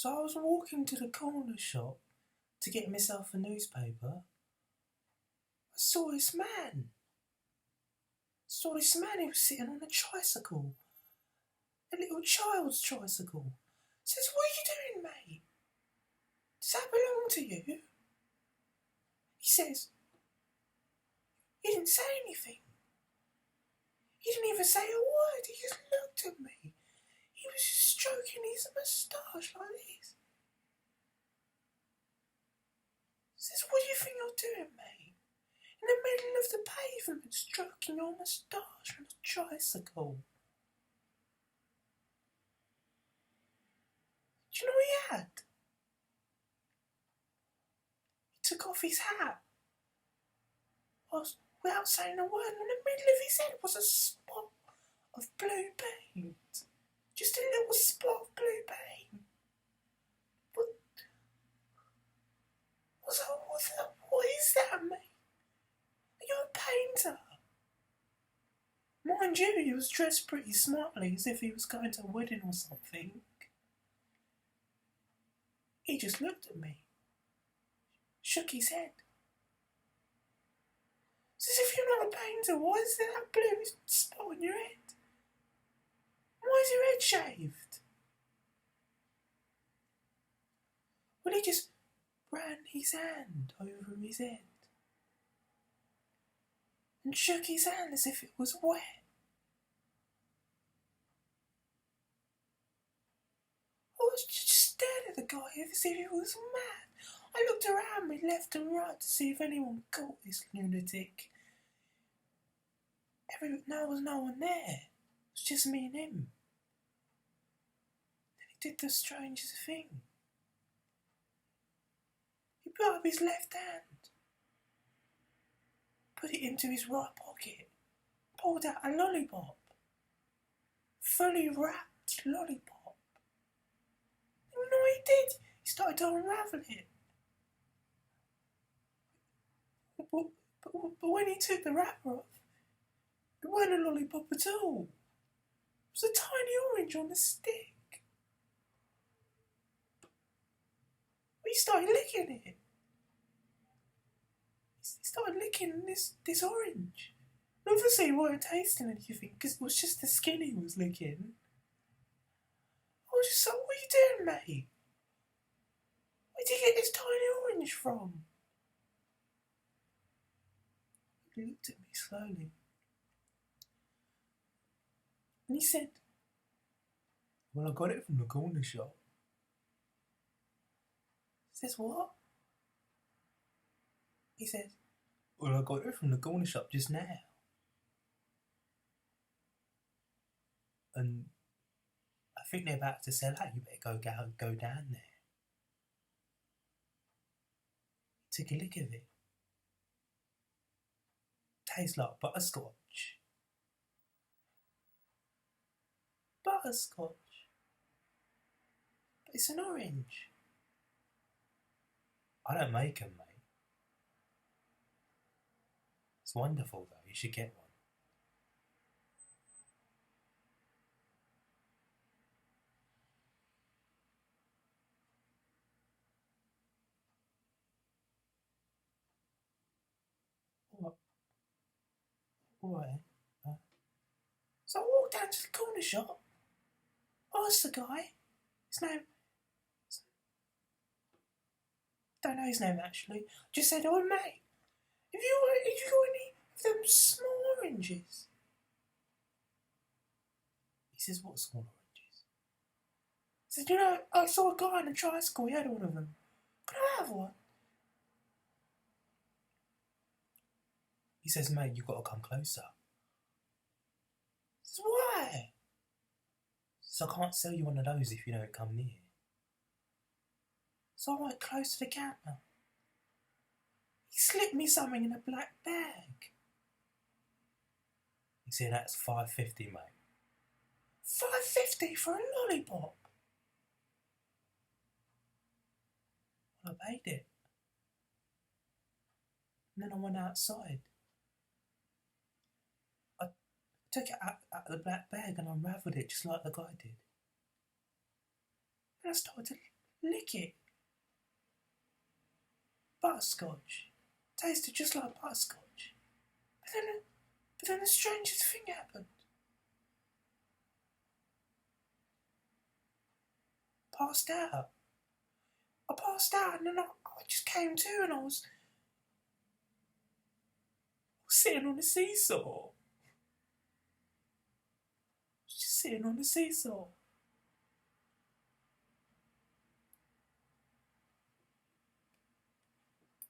So I was walking to the corner shop to get myself a newspaper. I saw this man. He was sitting on a tricycle. A little child's tricycle. Says, "What are you doing, mate? Does that belong to you?" He says, he didn't say anything. He didn't even say a word. He just looked at me. He was just stroking his moustache like this. Says, "What do you think you're doing, mate? In the middle of the pavement, stroking your moustache on a tricycle." Do you know what he had? He took off his hat. Without saying a word, in the middle of his head was a spot of blue paint. Just a little spot of blue paint. But what is that, mate? Are you a painter? Mind you, he was dressed pretty smartly, as if he was going to a wedding or something. He just looked at me, shook his head. Says, "If you're not a painter, why is there that blue spot on your head? Why is your head shaved?" Well, he just ran his hand over his head and shook his hand as if it was wet. I was just staring at the guy as if he was mad. I looked around me left and right to see if anyone caught this lunatic. There was no one there. It was just me and him. Then he did the strangest thing. He put up his left hand, put it into his right pocket, pulled out a lollipop. Fully wrapped lollipop. You know what he did? He started to unravel it. But when he took the wrapper off, it wasn't a lollipop at all. It was a tiny orange on a stick. He started licking it. He started licking this orange. And obviously he wasn't tasting anything because it was just the skin he was licking. I was just like, "What are you doing, mate? Where'd you get this tiny orange from?" He looked at me slowly. And he said, "Well, I got it from the corner shop." I says, "What?" He says, "Well, I got it from the corner shop just now. And I think they're about to sell out. You better go down there." He took a lick of it. Tastes like butterscotch. Butterscotch. But it's an orange. I don't make them, mate. It's wonderful, though. You should get one. Alright. So I walked down to the corner shop, asked the guy, his name, don't know his name actually, just said, "Oh mate, have you got any of them small oranges?" He says, "What small oranges?" He said, "I saw a guy on a tricycle, he had one of them. Can I have one?" He says, "Mate, you've got to come closer." He says, "Why?" So "I can't sell you one of those if you don't come near." So I went close to the counter. He slipped me something in a black bag. He said, "That's $5.50, mate." $5.50 for a lollipop? Well, I paid it. And then I went outside. I took it out of the black bag and unravelled it just like the guy did. And I started to lick it. Butterscotch. Tasted just like butterscotch. But then the strangest thing happened. Passed out. I passed out and then I just came to and I was sitting on the seesaw. Just sitting on the seesaw.